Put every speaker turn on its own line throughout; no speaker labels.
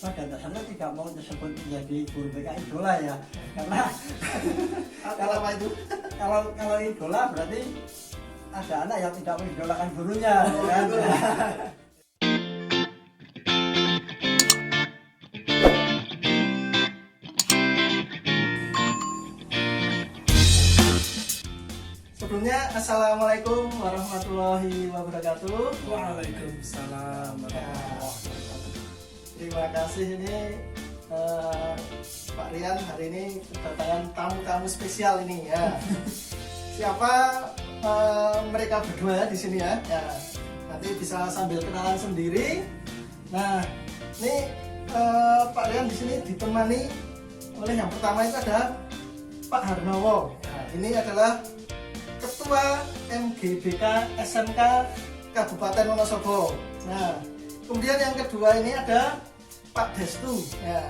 pada dasarnya tidak mau disebut menjadi guru BK idola ya, karena
Kalau apa itu?
kalau idola berarti ada anak yang tidak mengidolakan gurunya, kan?
Sebelumnya, Assalamualaikum warahmatullahi wabarakatuh.
Waalaikumsalam warahmatullahi wabarakatuh.
Terima kasih ini Pak Rian hari ini kedatangan tamu-tamu spesial ini ya. Siapa mereka berdua ya di sini ya? Ya, nanti bisa sambil kenalan sendiri. Nah, ini Pak Rian di sini ditemani oleh yang pertama itu ada Pak Harnowo. Nah, ini adalah Ketua MGBK SMK Kabupaten Wonosobo. Nah, kemudian yang kedua ini ada Pak Destu. Ya,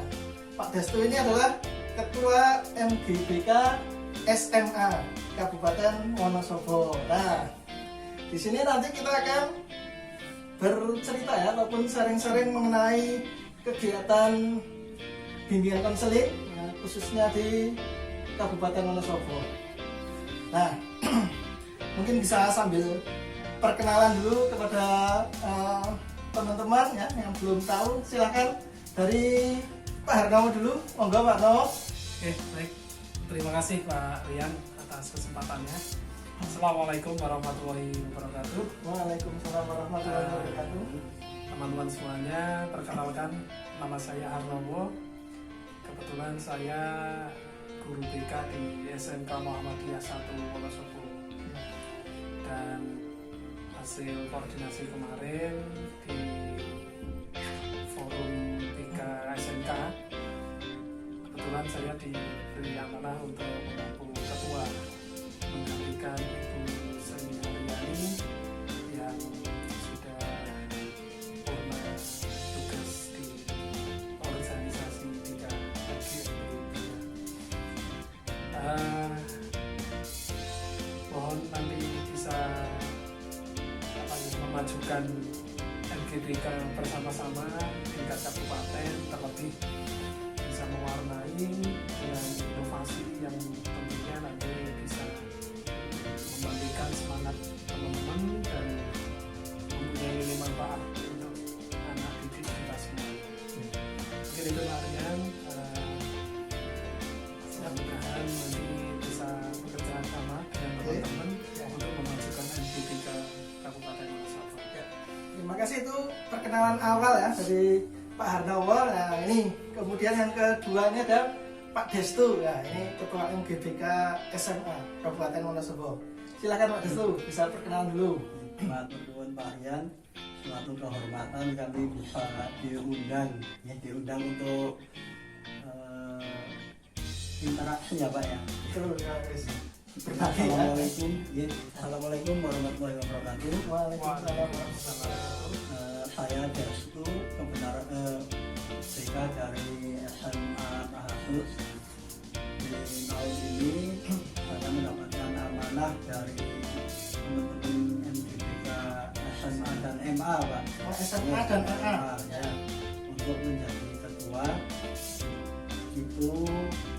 Pak Destu ini adalah Ketua MGBK SMA Kabupaten Wonosobo. Nah, di sini nanti kita akan bercerita ya ataupun sharing-sharing mengenai kegiatan bimbingan konseling ya, khususnya di Kabupaten Wonosobo. Nah, mungkin bisa sambil perkenalan dulu kepada teman-teman ya yang belum tahu. Silahkan dari Pak Harnowo dulu, monggo Pak Harnowo.
Oke, baik. Terima kasih Pak Rian atas kesempatannya. Assalamualaikum warahmatullahi wabarakatuh.
Waalaikumsalam warahmatullahi wabarakatuh.
Teman-teman semuanya, perkenalkan nama saya Harnowo. Kebetulan saya guru BK di SMK Muhammadiyah 1 Wonosobo. Dan hasil koordinasi kemarin di forum 3 SMK, kebetulan saya diberi amanah untuk mengaku ketua menggantikan Ibu Seni Haryani yang sudah purna tugas di organisasi 3 mohon nanti bisa memajukan MGBK bersama-sama tingkat kabupaten, terlebih bisa mewarnai dengan inovasi yang tentunya nanti bisa membangkitkan semangat teman-teman dan mempunyai nilai manfaat untuk anak didik kita semua. Mungkin itu Pak Rian, mudah-mudahan nanti bisa bekerja sama dengan teman-teman untuk memajukan MGBK Kabupaten Wonosobo.
Terima kasih, itu perkenalan awal ya dari Pak Harnowo. Nah, ini kemudian yang kedua ini ada Pak Destu. Ya, ini Ketua MGBK SMA Kabupaten Wonosobo. Silakan Pak Destu, bisa perkenalan dulu.
Matur nuwun Pak Rian, suatu kehormatan kami bisa diundang untuk interaksi ya Pak ya.
Betul ya, guys. Berbagi ya.
Assalamualaikum, Assalamualaikum warahmatullahi wabarakatuh.
Waalaikumsalam warahmatullahi wabarakatuh.
Saya Destu, kebenaran BK dari SMA Tahasus. Di tahun ini saya mendapatkan amanah dari teman-teman MGBK SMA dan MA Pak.
SMA dan MA
ya, untuk menjadi ketua. Itu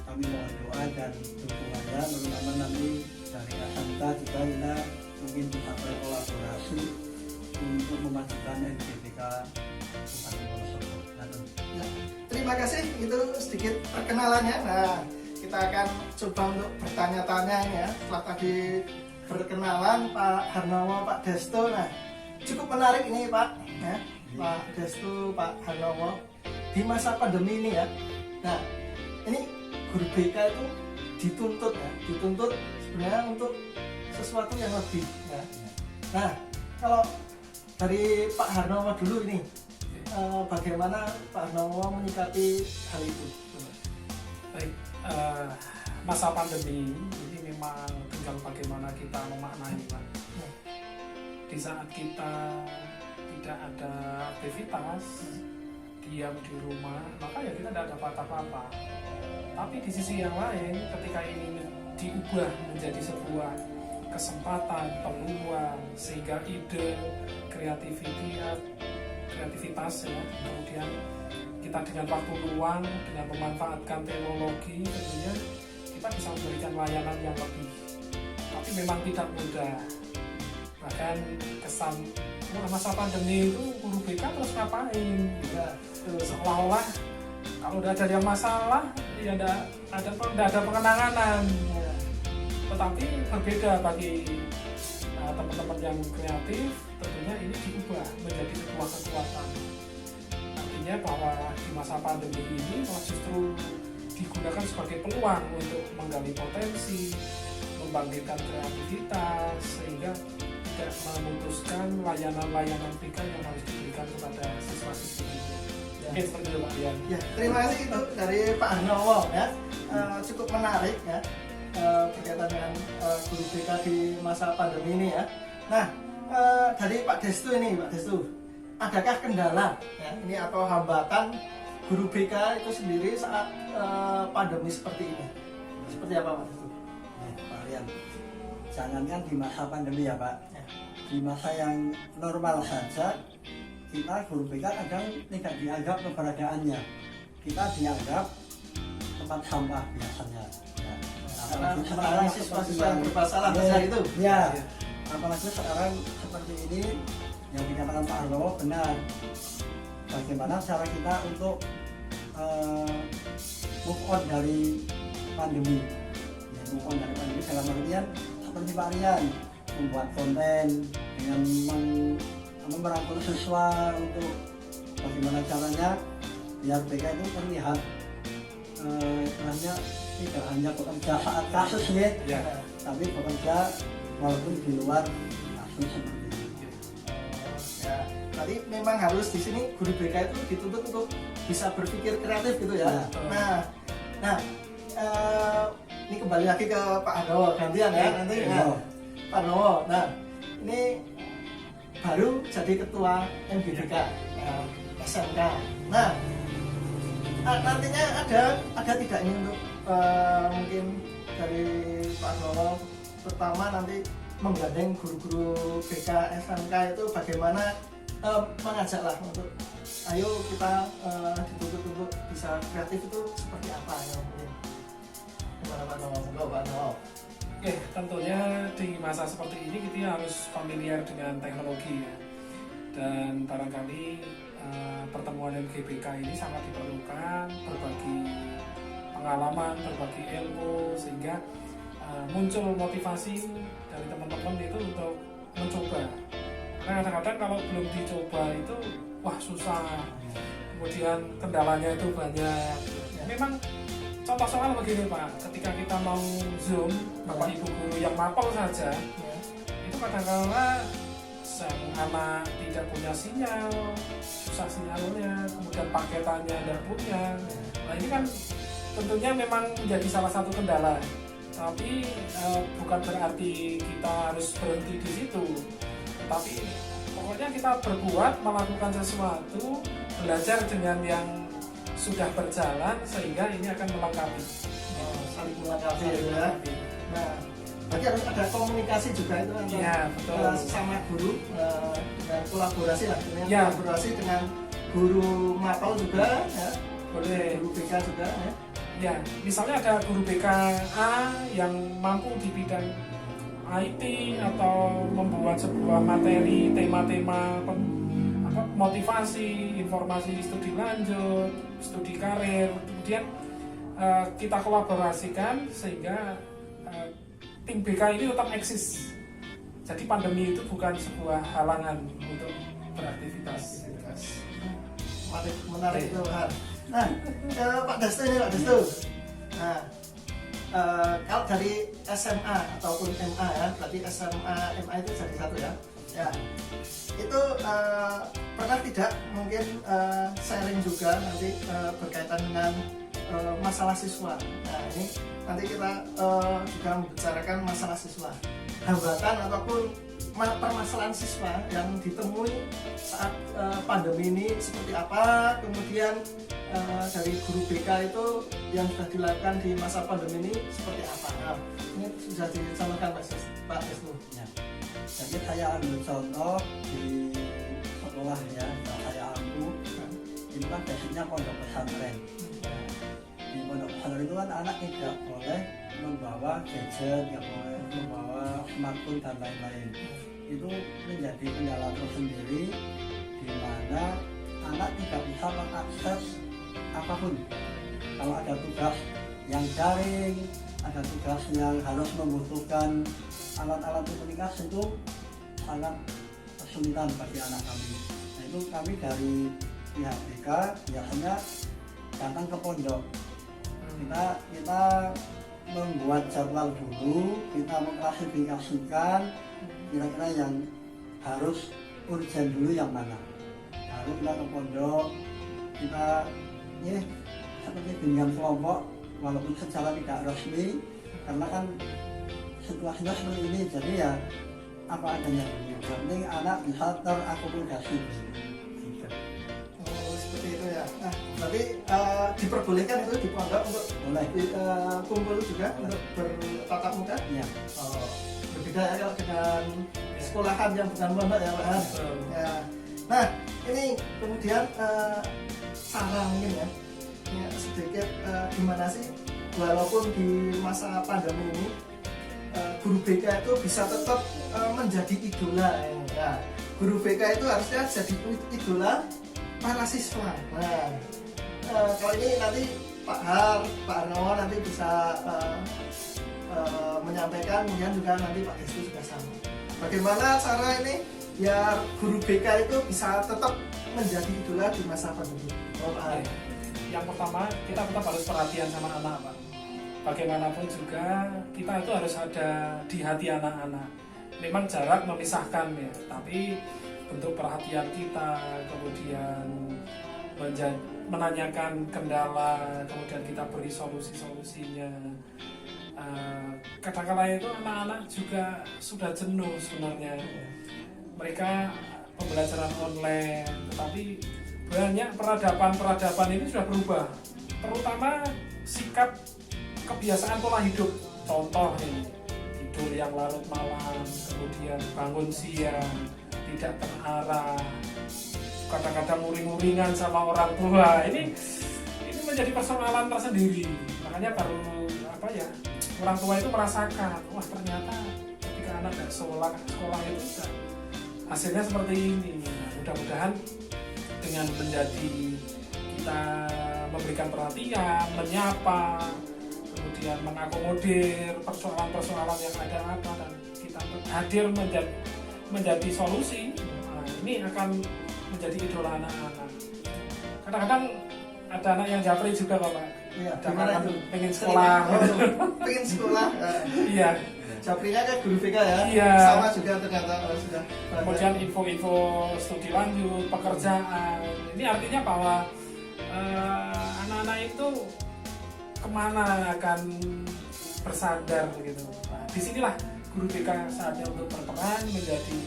kami mohon doa dan dukungannya, terutama nanti dari SMK juga kita mungkin bisa berkolaborasi untuk memajukan MGBK Kabupaten Wonosobo.
Ya, terima kasih, itu sedikit perkenalannya. Nah, kita akan coba untuk bertanya-tanya ya. Setelah tadi berkenalan Pak Harnowo, Pak Destu. Nah, cukup menarik ini Pak ya. Pak Destu, Pak Harnowo, di masa pandemi ini ya. Nah, ini guru BK itu dituntut sebenarnya untuk sesuatu yang lebih ya. Nah, kalau dari Pak Harnowo dulu ini, bagaimana Pak Harnowo menyikapi hal itu?
Baik, masa pandemi ini memang tinggal bagaimana kita memaknai Pak. Di saat kita tidak ada aktivitas, diam di rumah, maka ya kita tidak dapat apa-apa. Tapi di sisi yang lain, ketika ini diubah menjadi sebuah kesempatan, peluang, sehingga ide, kreativitas ya, kemudian kita dengan waktu luang, dengan memanfaatkan teknologi, tentunya kita bisa memberikan layanan yang lebih. Tapi memang tidak mudah. Bahkan kesan masa pandemi itu guru BK terus ngapain?
Ya,
Seolah-olah kalau udah ada yang masalah, ya tidak ada pengenangan.
ya.
Tetapi berbeda bagi teman-teman yang kreatif, tentunya ini diubah menjadi sebuah kekuatan. Artinya bahwa di masa pandemi ini malah justru digunakan sebagai peluang untuk menggali potensi, membangkitkan kreativitas, sehingga tidak memutuskan layanan-layanan BK yang harus diberikan kepada siswa-siswi itu. Mungkin seperti itu Pak Rian.
Ya, terima kasih itu dari Pak Arnowo ya. Cukup menarik ya berkaitan dengan guru BK di masa pandemi ini ya. Nah, dari Pak Destu ini, Pak Destu, adakah kendala ya, ini atau hambatan guru BK itu sendiri saat pandemi seperti ini? Seperti apa Pak Destu?
Pak Rian, jangankan di masa pandemi ya Pak,
Ya.
di masa yang normal saja kita guru BK kadang tidak dianggap keberadaannya, kita dianggap tempat sampah biasanya ya.
Karena
Apalagi
menangani siswa-siswa yang bermasalah
ya,
besar itu.
ya, apalagi sekarang seperti ini yang dikatakan Pak Arlowo benar, bagaimana cara kita untuk move on dari pandemi ya, move on dari pandemi dalam artian seperti Pak Rian membuat konten dengan merangkul siswa untuk bagaimana caranya biar BK itu terlihat istilahnya tidak hanya bekerja saat kasus ya,
Ya.
tapi bekerja walaupun di luar kasus seperti itu.
Ya, tadi memang harus di sini guru BK itu dituntut untuk bisa berpikir kreatif gitu ya.
Ya.
Nah, ini kembali lagi ke Pak Arnowo gantian ya nanti.
Ya.
Nah, Pak Arnowo, nah ini baru jadi ketua MGBK SMK. Nah, nantinya ada tidak ini untuk mungkin dari Pak Arnowo pertama nanti menggandeng guru-guru BK SMK itu bagaimana mengajaklah untuk ayo kita dituntut untuk bisa kreatif itu seperti apa ya mungkin gimana Pak Arnowo? Monggo Pak Arnowo.
Oke, tentunya di masa seperti ini kita harus familiar dengan teknologi ya. Dan barangkali pertemuan MGBK ini sangat diperlukan, berbagi pengalaman, berbagi ilmu, sehingga muncul motivasi dari teman-teman itu untuk mencoba. Karena kadang-kadang kalau belum dicoba itu wah susah, kemudian kendalanya itu banyak. Memang contoh soal begini Pak, ketika kita mau Zoom, Bapak Ibu guru yang mapel saja,
Ya.
itu kadang-kadang sang anak tidak punya sinyal, susah sinyalnya, kemudian paketannya tidak punya. Nah ini kan tentunya memang menjadi salah satu kendala. Tapi bukan berarti kita harus berhenti di situ. Tapi pokoknya kita berbuat, melakukan sesuatu, belajar dengan yang sudah berjalan sehingga ini akan melengkapi.
Saling melengkapi ya. Nah, berarti harus ada komunikasi juga itu antara
Iya, betul.
sesama guru dan kolaborasi lah dengan
Ya.
kolaborasi dengan guru mapel juga ya,
Boleh.
guru BK juga ya.
Ya, misalnya ada guru BK A yang mampu di bidang IT atau membuat sebuah materi, tema-tema motivasi, informasi studi lanjut, studi karir, kemudian kita kolaborasikan sehingga tim BK ini tetap eksis. Jadi pandemi itu bukan sebuah halangan untuk beraktivitas.
Menarik itu kan. Nah, Pak Destu ini Pak Destu. Nah, kalau dari SMA ataupun MA ya, berarti SMA MA itu jadi satu ya. Ya, itu pernah tidak mungkin sharing juga nanti berkaitan dengan masalah siswa. Nah ini nanti kita juga membicarakan masalah siswa, hambatan ataupun permasalahan siswa yang ditemui saat pandemi ini seperti apa, kemudian dari guru BK itu yang sudah dilakukan di masa pandemi ini seperti apa. Nah, ini sudah disampaikan Pak Destu.
Ya. Jadi saya ambil contoh di sekolah ya, yang saya ampu itu kan basicnya pondok pesantren. Di pondok pesantren itu kan anak tidak boleh membawa gadget, tidak boleh membawa smartphone dan lain-lain. Itu menjadi kendala tersendiri di mana anak tidak bisa mengakses apapun. Kalau ada tugas yang daring, ada tugas yang harus membutuhkan alat-alat komunikasi, itu sangat kesulitan bagi anak kami. Nah, itu kami dari pihak BK biasanya datang ke pondok. Kita membuat jadwal dulu, kita mengklasifikasikan kira-kira yang harus urgent dulu yang mana. Lalu kita ke pondok, kita seperti dengan kelompok, walaupun secara tidak resmi, karena kan situasinya seperti ini, jadi ya apa adanya dulu. Yang penting anak bisa terakomodasi.
Oh, seperti itu ya. Nah, berarti diperbolehkan itu di pondok untuk kumpul juga untuk bertatap muka?
Iya.
Oh, berbeda ya kalau dengan sekolahan yang bukan pondok ya, Pak. Ya. Nah, ini kemudian cara mungkin ya sedikit gimana sih walaupun di masa pandemi ini guru BK itu bisa tetap menjadi idola ya. Nah, guru BK itu harusnya jadi idola para siswa. Nah, kalau ini nanti Pak Harno nanti bisa menyampaikan, kemudian juga nanti Pak Destu juga sama. Bagaimana cara ini biar guru BK itu bisa tetap menjadi idola di masa pandemi? Oh, Pak.
Yang pertama, kita tetap harus perhatian sama anak, Pak. Bagaimanapun juga kita itu harus ada di hati anak-anak. Memang jarak memisahkan ya, tapi bentuk perhatian kita, kemudian menanyakan kendala, kemudian kita beri solusi-solusinya. Kadang-kadang itu anak-anak juga sudah jenuh sebenarnya. Mereka pembelajaran online, tetapi banyak peradaban ini sudah berubah, terutama sikap kebiasaan pola hidup. Contoh ini, tidur yang larut malam, kemudian bangun siang, tidak terarah, kadang-kadang uring-uringan sama orang tua. Ini menjadi persoalan tersendiri. Makanya baru orang tua itu merasakan, wah ternyata ketika anak tidak sekolah itu hasilnya seperti ini. Nah, mudah-mudahan dengan menjadi kita memberikan perhatian, menyapa, kemudian mengakomodir persoalan-persoalan yang ada dan kita hadir menjadi solusi, nah, ini akan menjadi idola anak-anak. Kadang-kadang ada anak yang japri juga Pak.
Iya,
kadang-kadang pengen sekolah.
Pengen sekolah.
Iya.
Japrinya kan guru BK ya,
iya.
Sama juga ternyata sudah.
Kemudian info-info studi lanjut, pekerjaan. Ini artinya bahwa anak-anak itu kemana akan bersandar gitu. Nah, disinilah guru BK saatnya untuk berperan menjadi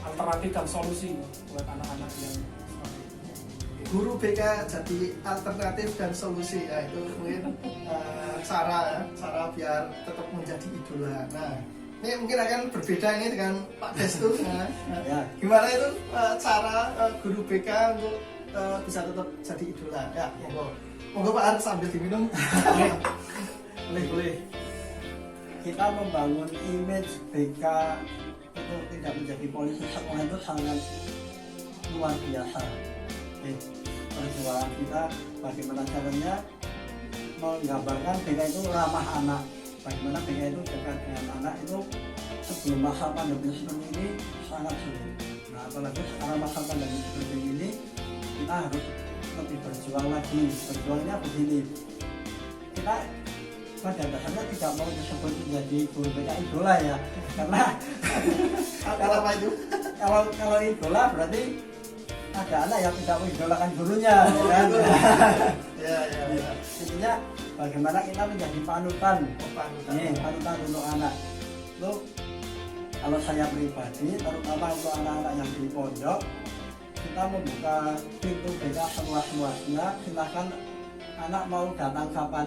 alternatif dan solusi buat anak-anak yang seperti ini.
Guru BK jadi alternatif dan solusi ya, itu mungkin cara biar tetap menjadi idola. Nah, ini mungkin akan berbeda ini dengan Pak Destu.
Ya.
Gimana itu cara guru BK untuk bisa tetap jadi idola? Ya, monggo Pak Ar sambil diminum. boleh.
Kita membangun image BK untuk tidak menjadi polisi sekolah itu sangat luar biasa. Perjuangan kita bagaimana caranya menggambarkan BK itu ramah anak, bagaimana BK itu dekat dengan anak. Itu sebelum masa pandemi seperti ini sangat sulit. Nah, apalagi sekarang masa pandemi seperti ini kita harus lebih berjuang lagi. Berjuangnya begini, kita pada dasarnya tidak mau disebut menjadi guru BK idola ya, karena
apa itu?
Kalau idola berarti ada anak yang tidak mengidolakan gurunya, kan?
Ya.
Intinya bagaimana kita menjadi panutan untuk anak. Itu kalau saya pribadi, terutama untuk anak-anak yang di pondok, kita membuka pintu BK seluas-luasnya. Silakan anak mau datang kapan,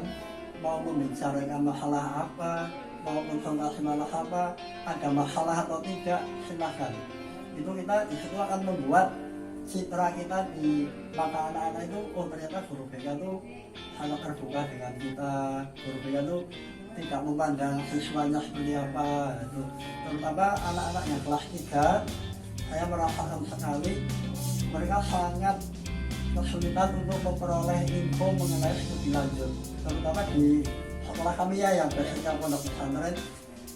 mau membicarakan masalah apa, mau konsultasi masalah apa, ada masalah atau tidak, silakan. Itu kita disitu akan membuat citra kita di mata anak-anak itu, oh ternyata guru BK itu sangat terbuka dengan kita. Guru BK itu tidak memandang siswanya seperti apa itu. Terutama anak-anak yang kelas 3, saya merasakan sekali mereka sangat kesulitan untuk memperoleh info mengenai studi lanjut. Terutama di sekolah kami ya yang basisnya pondok pesantren,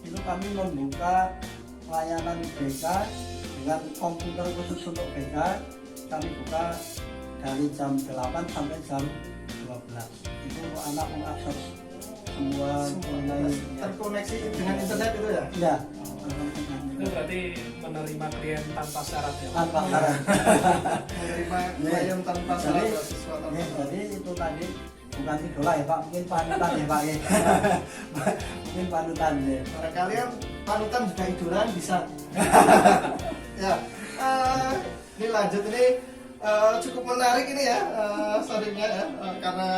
itu kami membuka layanan BK dengan komputer khusus untuk BK. Kami buka dari jam 8 sampai jam 12. Itu untuk anak mengakses semua mengenai
terkoneksi dengan internet itu ya?
ya.
Itu berarti menerima klien tanpa syarat ya?
Tanpa syarat.
Menerima klien tanpa syarat siswa tanpa syarat.
Jadi itu tadi bukan idola ya Pak, mungkin panutan ya Pak ya. Mungkin panutan ya.
Para kalian panutan juga idolan bisa. Ya, ini lanjut ini cukup menarik ini ya sharingnya ya, karena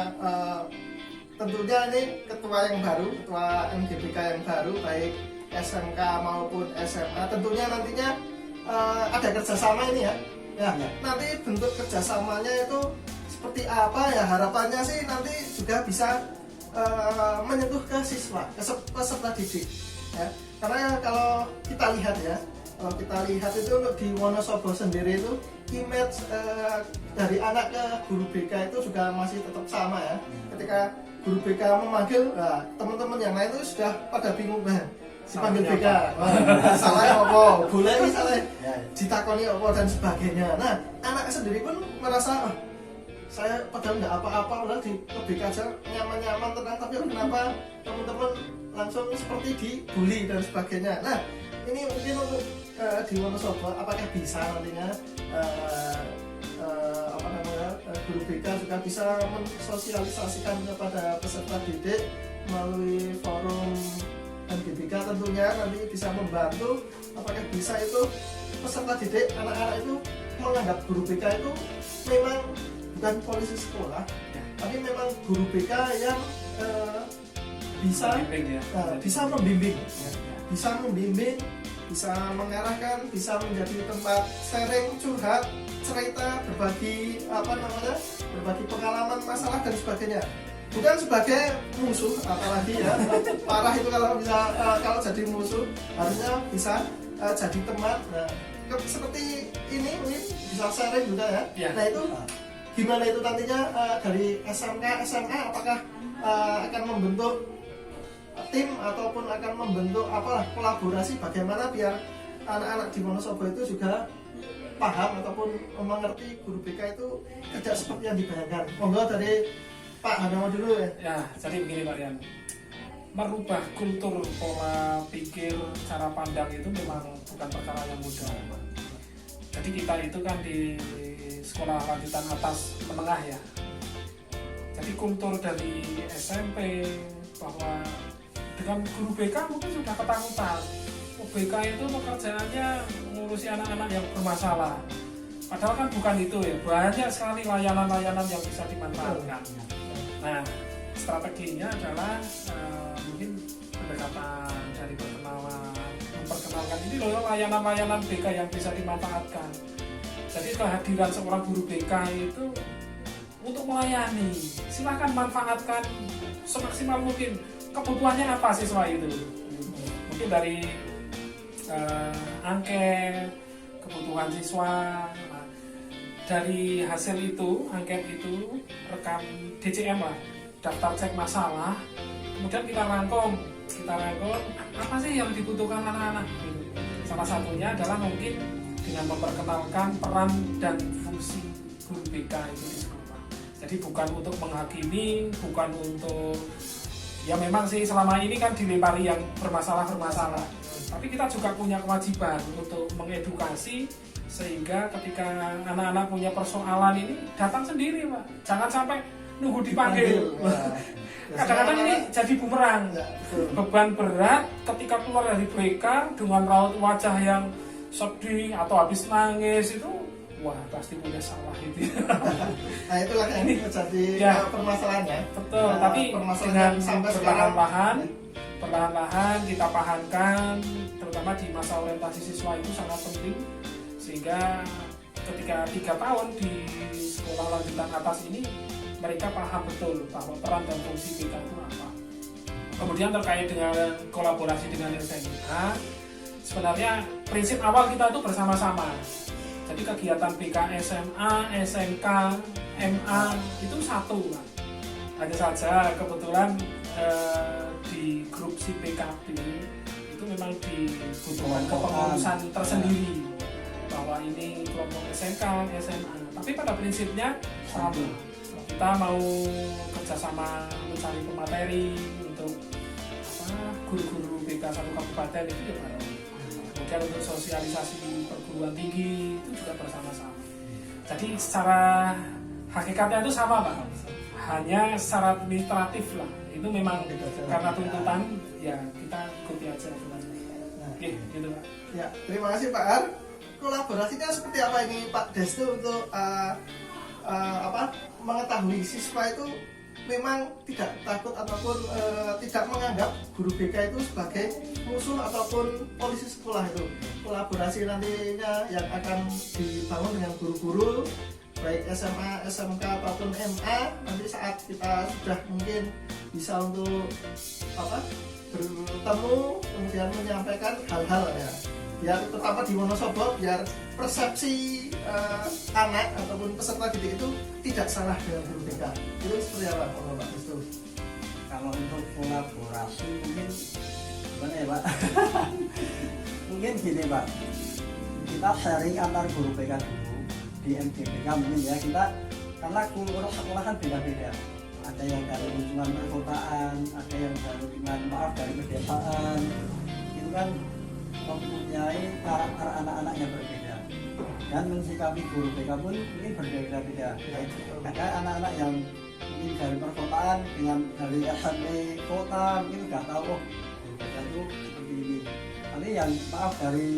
tentunya ini ketua yang baru, ketua MGBK yang baru baik SMK maupun SMA, tentunya nantinya ada kerjasama ini ya. Ya, nanti bentuk kerjasamanya itu seperti apa ya, harapannya sih nanti juga bisa menyentuh ke siswa, ke peserta didik ya. Karena kalau kita lihat ya, kalau kita lihat itu untuk di Wonosobo sendiri itu image dari anak ke guru BK itu juga masih tetap sama ya. Ketika guru BK memanggil, nah, teman-teman yang lain itu sudah pada bingung nah, dipanggil BK, salahnya apa, boleh misalnya ditakoni apa dan sebagainya. Nah, anak sendiri pun merasa saya padahal nggak apa-apa, udah di BK aja nyaman-nyaman tenang, tapi kenapa teman-teman langsung seperti dibully dan sebagainya. Nah, ini mungkin untuk di Wonosobo apakah bisa nantinya guru BK juga bisa mensosialisasikan kepada peserta didik melalui forum MGBK, tentunya nanti bisa membantu apakah bisa itu peserta didik anak-anak itu menganggap guru BK itu memang bukan polisi sekolah, tapi memang guru BK yang bisa membimbing, bisa mengarahkan, bisa menjadi tempat sharing, curhat, cerita, berbagi berbagi pengalaman, masalah dan sebagainya. Bukan sebagai musuh, apalagi ya parah itu kalau bisa kalau jadi musuh, harusnya bisa jadi teman. Nah, seperti ini bisa sharing juga ya. Nah itu gimana itu nantinya dari SMK, SMA apakah akan membentuk tim ataupun akan membentuk kolaborasi bagaimana biar anak-anak di Wonosobo itu juga paham ataupun mengerti guru BK itu tidak seperti yang dibayangkan. Monggo dari Pak Hanomo dulu ya.
Ya, jadi begini Pak Rian, merubah kultur pola pikir, cara pandang itu memang bukan perkara yang mudah. Jadi kita itu kan di sekolah lanjutan atas menengah ya. Jadi kultur dari SMP bahwa dengan guru BK mungkin sudah ketakutan. BK itu pekerjaannya mengurusi anak-anak yang bermasalah. Padahal kan bukan itu ya. Banyak sekali layanan-layanan yang bisa dimanfaatkan. Nah, strateginya adalah mungkin pendekatan dari memperkenalkan ini loh layanan-layanan BK yang bisa dimanfaatkan. Jadi kehadiran seorang guru BK itu untuk melayani, silakan manfaatkan semaksimal mungkin. Kebutuhannya apa siswa itu? Mungkin dari angket, kebutuhan siswa. Nah, dari hasil itu, angket itu, rekam DCM lah, daftar cek masalah. Kemudian kita rangkum apa sih yang dibutuhkan anak-anak. Salah satunya adalah mungkin dengan memperkenalkan peran dan fungsi guru BK itu di sekolah. Jadi bukan untuk menghakimi, bukan untuk ya memang sih selama ini kan dilempari yang bermasalah, tapi kita juga punya kewajiban untuk mengedukasi sehingga ketika anak-anak punya persoalan ini datang sendiri Pak, jangan sampai nunggu dipanggil. Kadang-kadang ini jadi bumerang, beban berat ketika keluar dari BK dengan raut wajah yang sedih atau habis nangis itu wah pasti punya salah itu.
Nah itulah yang ini menjadi permasalahannya.
Betul,
nah,
tapi dengan perlahan-lahan kita pahamkan, terutama di masa orientasi siswa itu sangat penting sehingga ketika 3 tahun di sekolah lanjutan atas ini mereka paham betul bahwa peran dan fungsi BK itu apa. Kemudian terkait dengan kolaborasi dengan SMA, sebenarnya prinsip awal kita itu bersama-sama. Jadi kegiatan BK SMA, SMK, MA itu satu, Pak. Hanya saja kebetulan di grup si PKB itu memang dibutuhkan kepengurusan tersendiri bahwa ini kelompok SMK, SMA. Tapi pada prinsipnya sama. Kita mau kerjasama mencari pemateri untuk guru-guru BK satu kabupaten itu ya bareng. Kemudian untuk sosialisasi perguruan tinggi itu juga bersama-sama. Jadi secara hakikatnya itu sama, Pak. Hanya secara administratif lah. Itu memang karena tuntutan ya kita ikuti aja aturannya. Oke, gitu Pak.
Ya, terima kasih Pak Ar. Kolaborasinya seperti apa ini Pak Destu untuk mengetahui siswa itu memang tidak takut ataupun tidak menganggap guru BK itu sebagai musuh ataupun polisi sekolah itu. Kolaborasi nantinya yang akan dibangun dengan guru-guru baik SMA, SMK ataupun MA, nanti saat kita sudah mungkin bisa untuk bertemu kemudian menyampaikan hal-hal ya, biar terutama di Wonosobo biar persepsi anak ataupun peserta didik itu tidak salah dengan guru BK. Itu seperti apa Pak Destu?
Kalau untuk kolaborasi mungkin gimana ya Pak? Mungkin gini Pak, kita sharing antar guru BK dulu di MGBK mungkin ya, kita karena guru sekolah kan beda-beda. Ada yang dari lingkungan perkotaan, ada yang dari lingkungan dari pedesaan. Itu kan mempunyai karakter anak-anak yang berbeda. Dan mensikapi guru BK pun ini berbeda-beda. Ada anak-anak yang mungkin dari perkotaan dengan dari SMP kota mungkin nggak tahu guru BK itu seperti ini. Tapi yang dari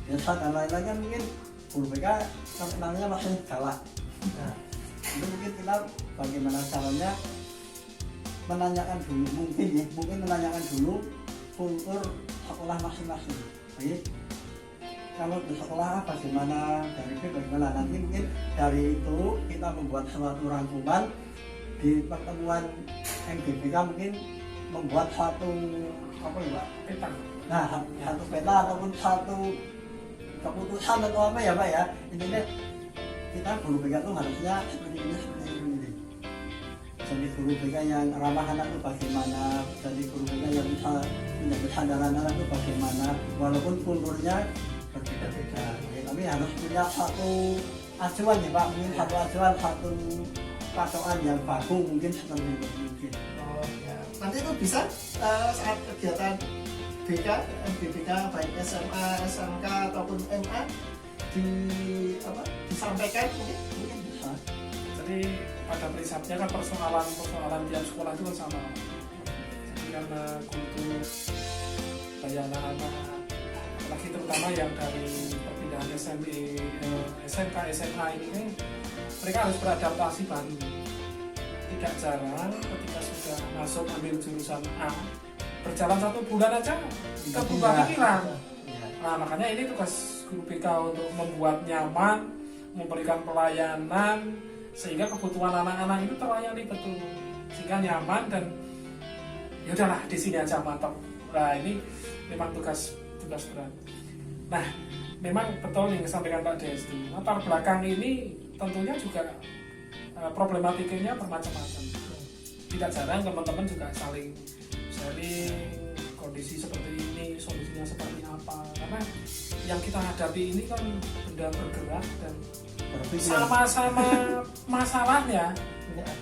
desa dan lain-lain kan mungkin guru BK terkenalnya masih galak. Nah, itu mungkin kita bagaimana caranya menanyakan dulu, mungkin menanyakan dulu kultur sekolah masing-masing. Jadi kalau di sekolah bagaimana, dari B bagaimana, nanti mungkin dari itu kita membuat suatu rangkuman di pertemuan MGBK, mungkin membuat satu
Peta.
Nah, satu peta ataupun satu keputusan atau apa ya Pak ya, intinya kita guru BK itu harusnya seperti ini. Jadi guru BK yang ramah anak itu bagaimana, jadi guru BK yang bisa menjadi sandaran anak itu bagaimana, walaupun kulturnya berbeda-beda. Tapi harus punya satu acuan ya Pak, mungkin satu acuan, satu patokan yang baku mungkin seperti itu mungkin.
Oh ya, nanti itu bisa saat kegiatan BK, MGBK baik SMA, SMK ataupun MA disampaikan mungkin
Bisa.
Jadi pada prinsipnya kan persoalan tiap sekolah itu kan sama. Jadi karena kultur daya anak-anak, apalagi terutama yang dari perpindahan SMK, SMA ini kan mereka harus beradaptasi baru. Tidak jarang ketika sudah masuk ambil jurusan A, berjalan 1 bulan aja kita berubah pikiran. Nah makanya ini tugas guru BK untuk membuat nyaman, memberikan pelayanan sehingga kebutuhan anak-anak itu terlayani betul, sehingga nyaman dan ya udahlah di sini aja mantap. Nah ini memang tugas berat. Nah memang betul yang disampaikan Pak Destu, latar belakang ini tentunya juga problematikanya bermacam-macam. Tidak jarang teman-teman juga saling sharing kondisi seperti ini, solusinya seperti apa, karena yang kita hadapi ini kan benda bergerak dan sama-sama masalahnya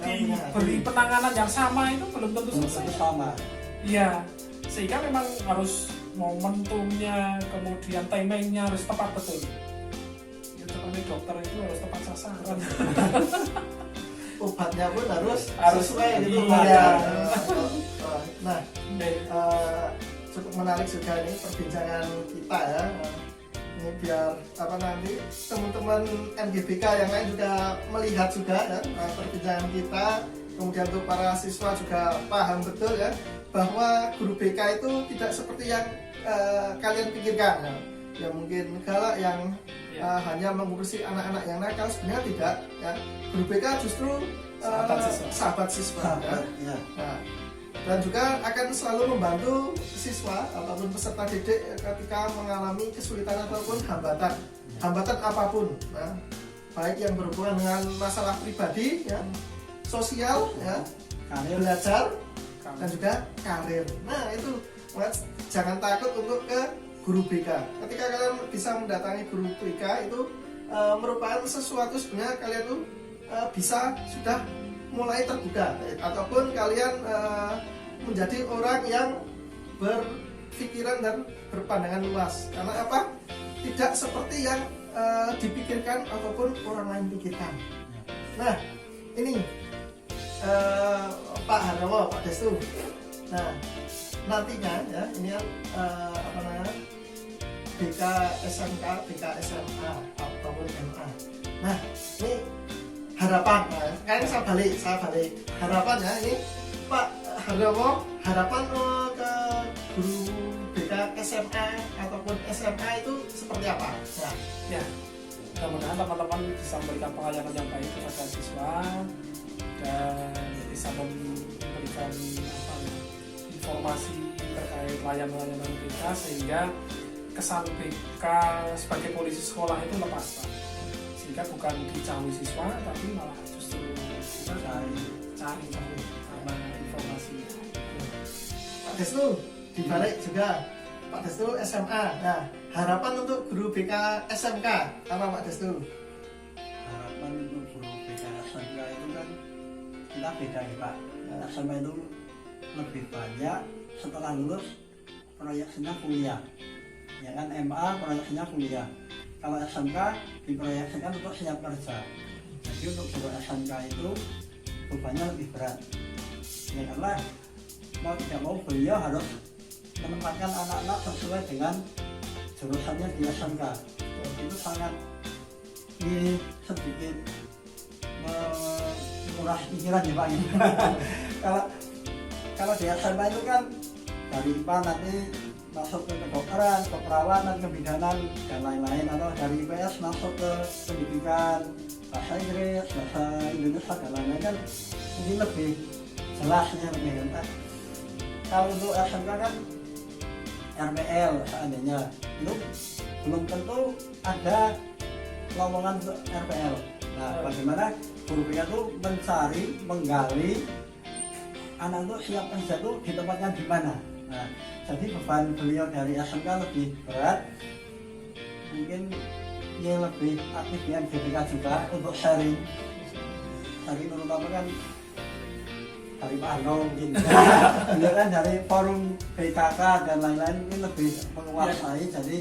diberi penanganan yang sama itu belum tentu selesai. Iya, sehingga memang harus momentumnya, kemudian timingnya harus tepat betul. Ya seperti dokter itu harus tepat sasaran.
Obatnya pun harus sesuai gitu
Pak ya.
Nah, cukup menarik juga ini perbincangan kita ya. Ini biar nanti teman-teman MGBK yang lain juga melihat juga ya perbincangan kita, kemudian untuk para siswa juga paham betul ya bahwa guru BK itu tidak seperti yang kalian pikirkan ya. Ya mungkin galak yang hanya mengurusi anak-anak yang nakal, sebenarnya tidak ya. Guru BK justru sahabat siswa ya.
Ya.
Nah, dan juga akan selalu membantu siswa ataupun peserta didik ketika mengalami kesulitan ataupun hambatan apapun, nah, baik yang berhubungan dengan masalah pribadi ya, sosial ya, belajar dan juga karir. Nah itu jangan takut untuk ke guru BK. Ketika kalian bisa mendatangi guru BK itu merupakan sesuatu sebenarnya kalian tuh bisa sudah mulai terbuka, ataupun kalian menjadi orang yang berpikiran dan berpandangan luas. Karena apa? Tidak seperti yang dipikirkan ataupun orang lain pikirkan. Nah ini Pak Hardowo, Pak Destu. Nah nantinya ya ini apa namanya, BK SMK, BK SMA ataupun MA. Nah ini harapan, kan saya balik harapan ya, ini Pak Hardowo, harapan ke guru BK SMA ataupun SMA itu seperti apa? Nah,
ya, mudah-mudahan teman-teman bisa memberikan pelayanan yang baik kepada siswa dan bisa memberikan informasi terkait layanan-layanan BK sehingga kesan BK sebagai polisi sekolah itu lepas, Pak. Sehingga bukan dicari siswa tapi malah justru kita cari karena informasi.
Pak Destu dibalik juga, Pak Destu SMA. Nah harapan untuk guru BK SMK apa Pak Destu?
Harapan untuk guru BK SMK itu kan kita beda ya Pak. SMA itu lebih banyak setelah lulus proyeksinya kuliah, ya kan. MA proyeksinya kuliah. Kalau SMK diproyeksikan untuk siap kerja. Jadi untuk guru SMK itu bebannya lebih berat. Ya karena mau tidak mau beliau harus menempatkan anak-anak sesuai dengan jurusannya di SMK. Itu sangat sedikit menguras pikiran ya Pak. Kalau di SMK itu kan dari IPA nanti masuk ke kedokteran, keperawanan, kebidanan dan lain-lain, atau dari IPS masuk ke pendidikan bahasa Inggris, bahasa Indonesia dan lain-lain, kan mungkin lebih jelasnya lebih enak. Kalau untuk SMK kan RPL seandainya itu belum tentu ada lowongan untuk RPL. Nah, bagaimana guru BK itu mencari, menggali anak itu siap kerja itu ditempatkan di mana. Nah, jadi beban beliau dari SMK lebih berat, mungkin dia lebih aktif di MGBK juga untuk sharing terutama kan dari Pak Arno mungkin. Beliau kan dari forum BKK dan lain-lain ini lebih menguasai, jadi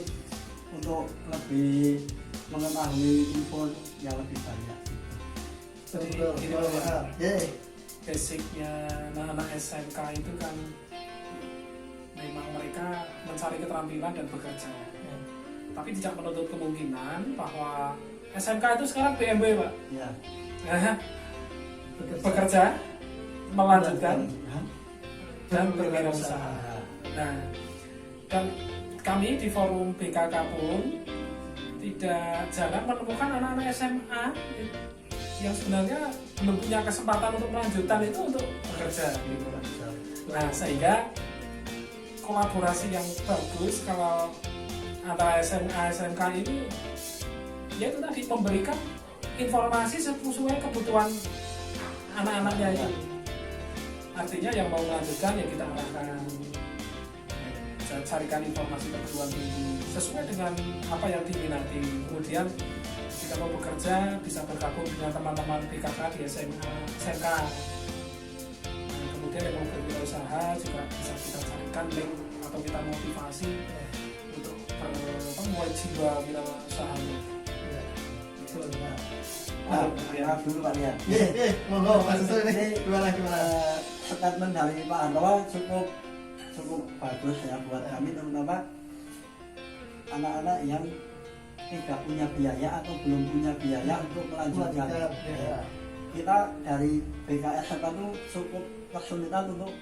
untuk lebih mengetahui info yang lebih banyak.
Basicnya anak-anak SMK itu kan memang mereka mencari keterampilan dan bekerja, tapi tidak menutup kemungkinan bahwa SMK itu sekarang BMW Pak, bekerja, melanjutkan dan berwirausaha. Nah, dan kami di forum BKK pun tidak jarang menemukan anak-anak SMA yang sebenarnya belum punya kesempatan untuk melanjutkan itu untuk bekerja gitu. Nah, sehingga kolaborasi yang bagus kalau antara SMA SMK ini ya itu tadi memberikan informasi sesuai kebutuhan anak-anaknya itu. Artinya yang mau melanjutkan ya kita arahkan, carikan informasi perguruan tinggi sesuai dengan apa yang diminati. Kemudian jika mau bekerja bisa bergabung dengan teman-teman BKK di SMA SMK. Nah, kemudian yang mau berwirausaha juga bisa kita carikan link atau kita motivasi untuk memulai jiwa wirausaha.
Betul Pak. Maaf dulu Pak ya.
Monggo Mas Destu ini gimana?
Statement dari Pak Arno cukup bagus ya buat kami, terutama anak-anak yang tidak punya biaya atau belum punya biaya untuk melanjutkan. Kita dari BKS itu cukup kesulitan untuk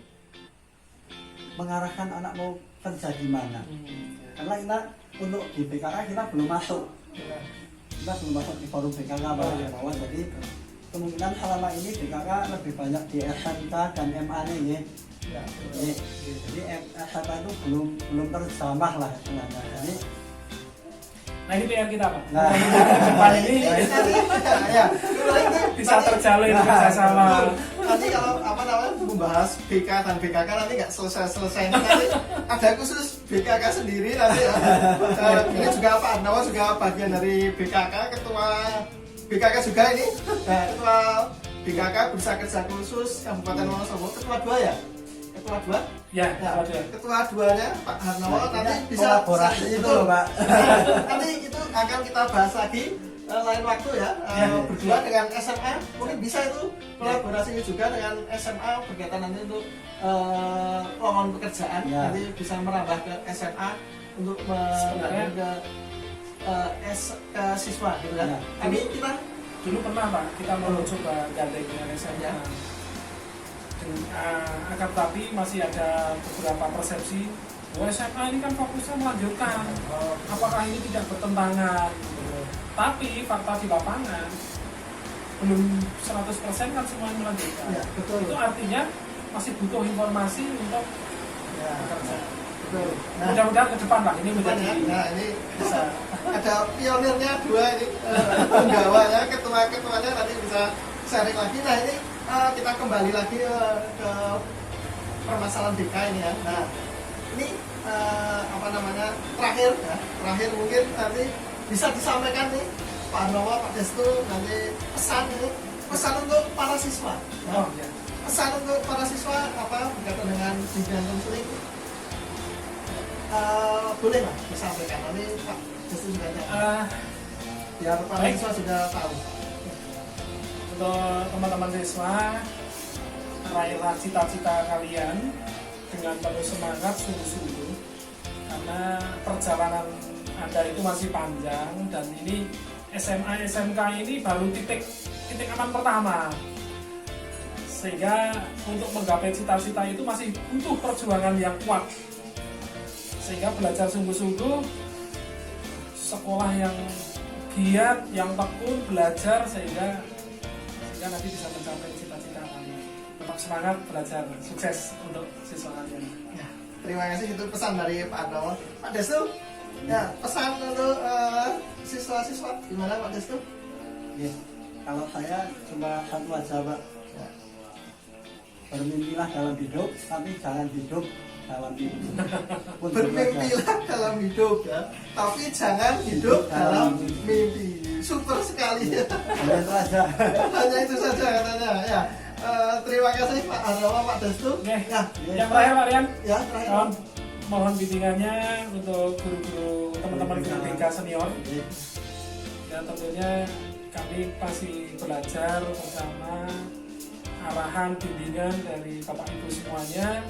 mengarahkan anak mau kerja di mana. Karena kita untuk di BKK kita belum masuk
Ya.
kita belum masuk di forum BKK Pak
Oh, iya.
Hermawan, jadi kemungkinan selama ini BKK lebih banyak di SMK dan MA nih ya.
Ya.
Jadi SMK itu belum terjamah lah sebenarnya. Jadi
Nah ini PR kita Pak.
Nah.
Depan ini
Ya,
bisa terjalin kerjasama.
Nanti kalau apa namanya membahas BK dan BKK nanti nggak selesai nanti ada khusus BKK sendiri nanti ya. Ini juga Pak Arnawa juga bagian dari BKK, ketua BKK juga ini. Nah, ketua BKK Bursa Kerja Khusus Kabupaten Wonosobo, ketua 2 ya? Ketua 2?
Ya,
Ya,
ada.
ketua 2-nya Pak Harnawa nanti
kita
bisa
kolaborasi itu
betul.
loh Pak.
Nanti itu akan kita bahas lagi lain waktu ya,
Ya.
berdua dengan SMA mungkin bisa itu kolaborasinya juga dengan SMA berkaitan nanti untuk lowongan pekerjaan
Ya.
nanti bisa merambah ke SMA untuk
Sebenarnya-
ke siswa gitu kan.
Ya.
Tapi kita
Dulu pernah Pak, kita mau coba gandeng dengan SMA.
Ya.
Akan tapi masih ada beberapa persepsi bahwa SMA ini kan fokusnya melanjutkan. Apakah ini tidak bertentangan? Tapi fakta di lapangan belum 100% kan semuanya melanjutkan.
ya betul
Itu artinya masih butuh informasi untuk
ya
bekerja.
betul. Nah,
Mudah-mudahan ke depan Pak ini menjadi
nah ini bisa ada pionirnya 2 ini penggawanya ketuanya nanti bisa sharing lagi. Nah ini kita kembali lagi ke permasalahan BK ini ya. Nah ini apa namanya terakhir mungkin nanti bisa disampaikan nih Pak Arnawa, Pak Destu nanti pesan untuk para siswa.
Oh, ya.
Pesan untuk para siswa apa berkaitan dengan bimbingan konseling boleh Pak disampaikan nanti Pak Destu juga biar para
Baik.
siswa sudah tahu.
Untuk teman-teman siswa, raihlah cita-cita kalian dengan penuh semangat sungguh-sungguh karena perjalanan Anda itu masih panjang dan ini SMA SMK ini baru titik aman pertama, sehingga untuk menggapai cita-cita itu masih butuh perjuangan yang kuat, sehingga belajar sungguh-sungguh, sekolah yang giat, yang tekun, belajar sehingga nanti bisa mencapai cita-cita kalian. Tetap semangat belajar, sukses untuk siswa kalian.
Ya, terima kasih itu pesan dari Pak Arnawa. Pak Destu, ya pesan untuk siswa-siswa gimana Pak Destu?
Ya, kalau saya cuma satu aja Pak,
Ya.
bermimpilah dalam hidup, tapi jangan hidup dalam mimpi. Pun
Bermimpilah dalam hidup ya, tapi jangan hidup dalam mimpi. Super sekali ya.
Hanya itu aja.
Hanya itu saja katanya ya. Terima kasih Pak Arnawa, Pak Destu.
Oke,
Ya,
yang terakhir Pak Rian,
ya terakhir.
mohon bimbingannya untuk guru-guru teman-teman guru BK senior.
Oke.
Dan tentunya kami pasti belajar bersama arahan bimbingan dari Bapak Ibu semuanya.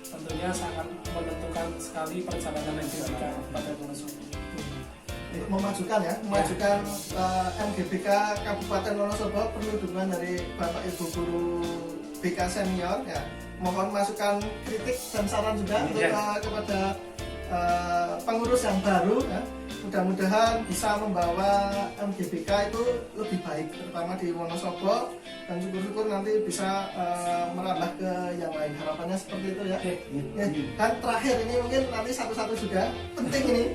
Tentunya sangat menentukan sekali perjalanan MGBK pada Wonosobo.
Memajukan MGBK Kabupaten Wonosobo perlu dukungan dari Bapak Ibu guru BK senior ya. Mohon masukan kritik dan saran juga untuk kepada pengurus yang baru ya. Mudah-mudahan bisa membawa MGBK itu lebih baik terutama di Wonosobo dan syukur-syukur nanti bisa merambah ke yang lain. Harapannya seperti itu ya. Ya, dan terakhir ini mungkin nanti satu-satu juga penting ini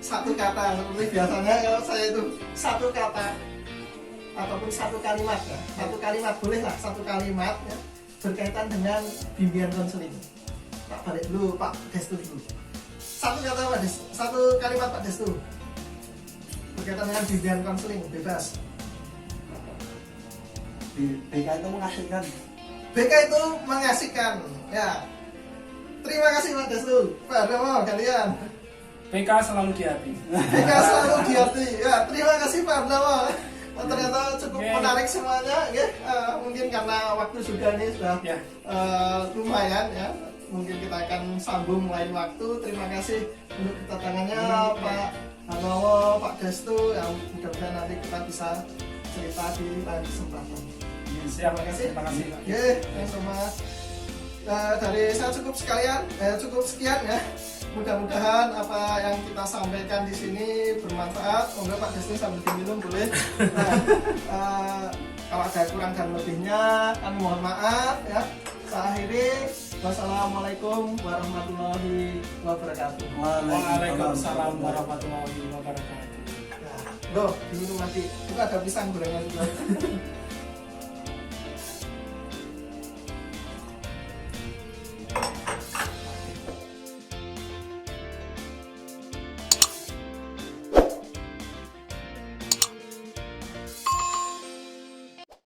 satu kata seperti biasanya kalau saya itu satu kata ataupun satu kalimat ya, satu kalimat boleh lah satu kalimat ya, berkaitan dengan bimbingan konseling. Pak balik dulu Pak Destu dulu. Satu kata Pak Destu, satu kalimat Pak Destu berkaitan dengan bimbingan konseling bebas.
BK itu mengasihkan.
BK itu mengasihkan ya. Terima kasih Pak Destu. Pak Arnawa kalian.
BK selalu di hati.
BK selalu di hati. Ya, terima kasih Pak Arnawa. Ternyata cukup menarik semuanya, ya. Mungkin karena waktu juga nih sudah lumayan ya. Mungkin kita akan sambung lain waktu. Terima kasih untuk kedatangannya Pak Arnawa, Pak Destu. Yang mudah-mudahan nanti kita bisa cerita di lain kesempatan.
Siap,
Terima kasih.
terima kasih Pak.
Oke, thanks so much. Dari saya cukup sekian ya. mudah-mudahan apa yang kita sampaikan di sini bermanfaat. Monggo Pak Destin sambil diminum boleh. Nah, kalau ada kurang dan lebihnya kan mohon maaf ya. Saya akhiri. Wassalamualaikum warahmatullahi wabarakatuh.
Waalaikumsalam warahmatullahi wabarakatuh.
Nah, loh, diminum lagi. Itu ada pisang gorengnya juga.